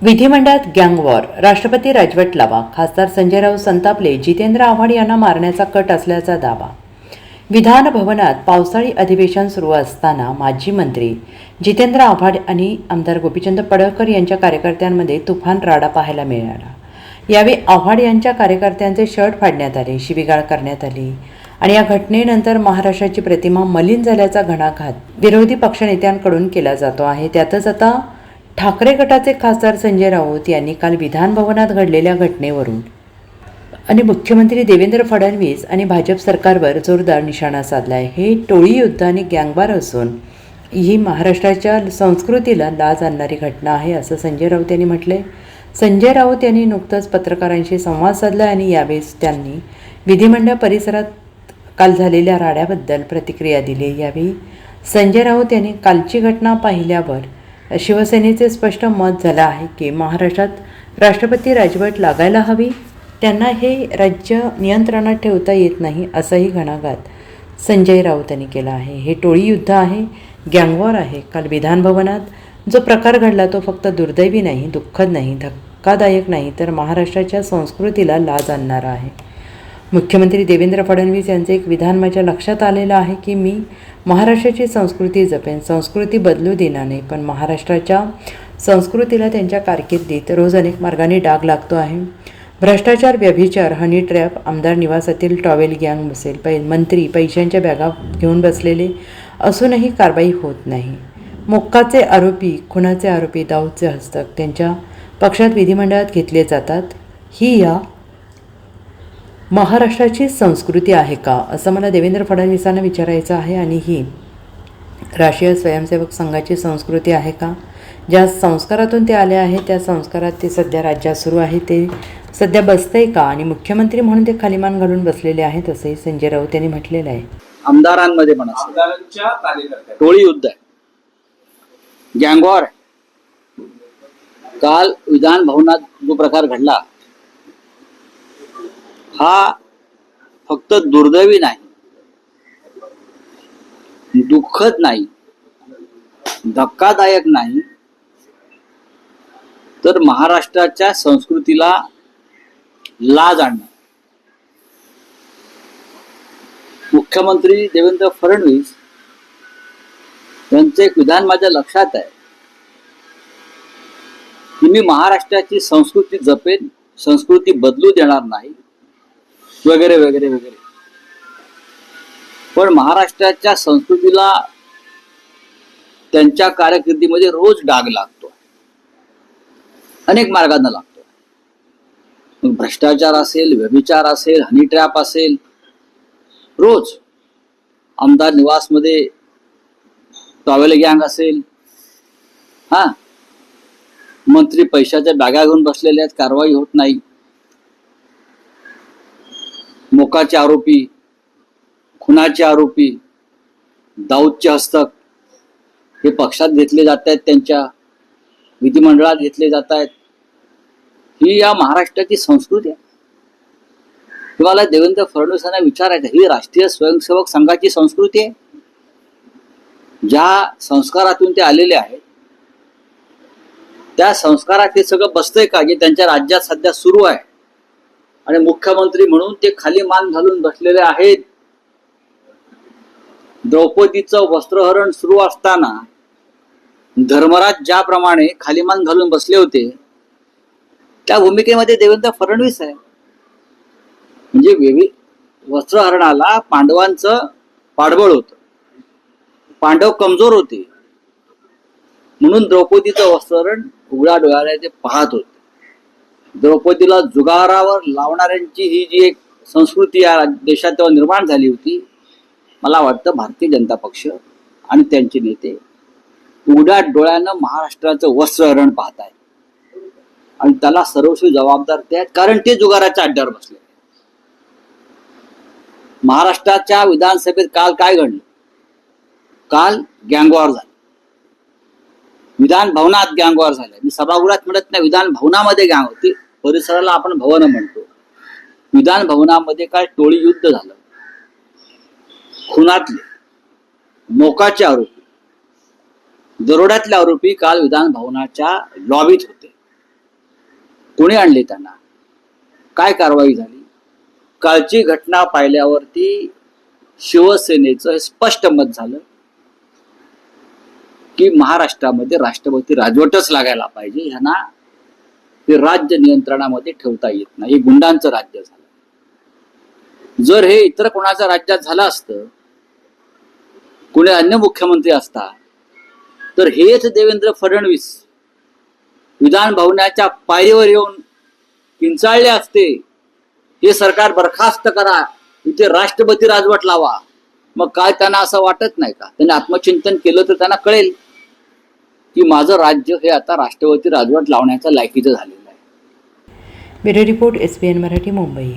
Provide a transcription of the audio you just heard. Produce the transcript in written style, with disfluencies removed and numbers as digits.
विधिमंडळात गँगवॉर, राष्ट्रपती राजवट लावा, खासदार संजय राऊत संतापले, जितेंद्र आव्हाड यांना मारण्याचा कट असल्याचा दावा. विधान भवनात पावसाळी अधिवेशन सुरू असताना माजी मंत्री जितेंद्र आव्हाड आणि आमदार गोपीचंद पडळकर यांच्या कार्यकर्त्यांमध्ये तुफान राडा पाहायला मिळाला. यावेळी आव्हाड यांच्या कार्यकर्त्यांचे शर्ट फाडण्यात आले, शिवीगाळ करण्यात आली आणि या घटनेनंतर महाराष्ट्राची प्रतिमा मलिन झाल्याचा घणाघात विरोधी पक्षनेत्यांकडून केला जातो आहे. त्यातच आता ठाकरे गटाचे खासदार संजय राऊत यांनी काल विधान भवनात घडलेल्या घटनेवरून आणि मुख्यमंत्री देवेंद्र फडणवीस आणि भाजप सरकारवर जोरदार निशाणा साधला आहे. हे टोळी युद्ध आणि गँगवार असून ही महाराष्ट्राच्या संस्कृतीला लाज आणणारी घटना आहे, असं संजय राऊत यांनी म्हटले. संजय राऊत यांनी नुकतंच पत्रकारांशी संवाद साधला आणि यावेळेस त्यांनी विधिमंडळ परिसरात काल झालेल्या राड्याबद्दल प्रतिक्रिया दिली. यावेळी संजय राऊत यांनी कालची घटना पाहिल्यावर शिवसेनेचे स्पष्ट मत झालं आहे की महाराष्ट्रात राष्ट्रपती राजवट लागायला हवी, त्यांना हे राज्य नियंत्रणात ठेवता येत नाही, असाही घणाघात संजय राऊत यांनी केला आहे. हे टोळी युद्ध आहे, गँगवॉर आहे. काल विधान भवनात जो प्रकार घडला तो फक्त दुर्दैवी नाही, दुःखद नाही, धक्कादायक नाही, तर महाराष्ट्राच्या संस्कृतीला लाज आणणारा आहे. मुख्यमंत्री देवेंद्र फडणवीस यांचे एक विधान माझ्या लक्षात आलेलं आहे की मी महाराष्ट्राची संस्कृती जपेन, संस्कृती बदलू देणार नाही, पण महाराष्ट्राच्या संस्कृतीला त्यांच्या कारकिर्दीत रोज अनेक मार्गाने डाग लागतो आहे. भ्रष्टाचार, व्यभिचार, हनी ट्रॅप, आमदार निवासातील टॉवेल गँग असेल, मंत्री पैशांच्या बॅगा घेऊन बसलेले असूनही कारवाई होत नाही. मोक्काचे आरोपी, खुनाचे आरोपी, दाऊदचे हस्तक त्यांच्या पक्षात विधिमंडळात घेतले जातात. ही या महाराष्ट्राची संस्कृती आहे का, असं मला देवेंद्र फडणवीसांना विचारायचं आहे. आणि ही राष्ट्रीय स्वयंसेवक संघाची संस्कृती आहे का? ज्या संस्कारातून ते आले आहे त्या संस्कारात ते सध्या राज्यात सुरू आहे ते सध्या बसतंय का? आणि मुख्यमंत्री म्हणून ते खालीमान घालून बसलेले आहेत, असे संजय राऊत यांनी म्हटलेलं आहे. आमदारांमध्ये पण टोळी युद्ध आहे, गँगवॉर आहे. काल विधान भवनात जो प्रकार घडला हा फक्त दुर्दैवी नाही, दुःखद नाही, धक्कादायक नाही, तर महाराष्ट्राच्या संस्कृतीला लाज आणणार. मुख्यमंत्री देवेंद्र फडणवीस यांचं एक विधान माझ्या लक्षात आहे की मी महाराष्ट्राची संस्कृती जपेन, संस्कृती बदलू देणार नाही, वगैरे वगैरे वगैरे. पण महाराष्ट्राच्या संस्कृतीला त्यांच्या कारकिर्दीमध्ये रोज डाग लागतो, अनेक मार्गांना लागतो. मग भ्रष्टाचार असेल, व्यभिचार असेल, हनी ट्रॅप असेल, रोज आमदार निवासमध्ये टॉवेल गँग असेल, मंत्री पैशाच्या बॅगा घेऊन बसलेले आहेत, कारवाई होत नाही. मोकाचे आरोपी, खुनाचे आरोपी, दाऊदचे हस्तक हे पक्षात घेतले जात आहेत, त्यांच्या विधिमंडळात घेतले जात आहेत. ही या महाराष्ट्राची संस्कृती आहे. तुम्हाला देवेंद्र फडणवीसांना विचारायचं, ही राष्ट्रीय स्वयंसेवक संघाची संस्कृती आहे. ज्या संस्कारातून ते आलेले आहेत त्या संस्कारात हे सगळं बसतंय का, जे त्यांच्या राज्यात सध्या सुरू आहे. आणि मुख्यमंत्री म्हणून ते खाली मान घालून बसलेले आहेत. द्रौपदीचं वस्त्रहरण सुरू असताना धर्मराज ज्याप्रमाणे खाली मान घालून बसले होते त्या भूमिकेमध्ये देवेंद्र फडणवीस आहे. म्हणजे वस्त्रहरणाला पांडवांचं पाठबळ होतं, पांडव कमजोर होते, म्हणून द्रौपदीचं वस्त्रहरण उघड्या डोळ्याने ते पाहत होते. द्रौपदीला जुगारावर लावणाऱ्यांची ही जी एक संस्कृती या देशात तेव्हा निर्माण झाली होती, मला वाटतं भारतीय जनता पक्ष आणि त्यांचे नेते उघड्या डोळ्यानं महाराष्ट्राचं वस्त्रहरण पाहत आहेत आणि त्याला सर्वस्वी जबाबदार ते आहेत, कारण ते जुगाराच्या अड्ड्यावर बसले. महाराष्ट्राच्या विधानसभेत काल काय घडलं? काल गँगवॉर झालं, विधान भवनात गँगवॉर झालं. मी सभागृहात म्हणत नाही, विधान भवनामध्ये गँग होती. परिसराला आपण भवन म्हणतो. विधान भवनामध्ये काय टोळी युद्ध झालं. खुनातले, मोकाचे आरोपी, दरोड्यातले आरोपी काल विधान भवनाच्या लॉबीत होते. कोणी आणले त्यांना, काय कारवाई झाली? कालची घटना पाहिल्यावरती शिवसेनेचं हे स्पष्ट मत झालं की महाराष्ट्रामध्ये राष्ट्रपती राजवटच लागायला पाहिजे. ह्यांना हे राज्य नियंत्रणामध्ये ठेवता येत नाही. हे गुंडांचं राज्य झालं. जर हे इतर कोणाच्या राज्यात झालं असतं, कुणी अन्य मुख्यमंत्री असता, तर हेच देवेंद्र फडणवीस विधान भवनाच्या पायरीवर येऊन किंचाळले असते, हे सरकार बरखास्त करा, इथे राष्ट्रपती राजवट लावा. मग काय त्यांना असं वाटत नाही का? त्यांनी आत्मचिंतन केलं तर त्यांना कळेल की माझं राज्य हे आता राष्ट्रपती राजवट लावण्याच्या लायकीचं झालेलं आहे. Bureau report SBN Marathi, Mumbai.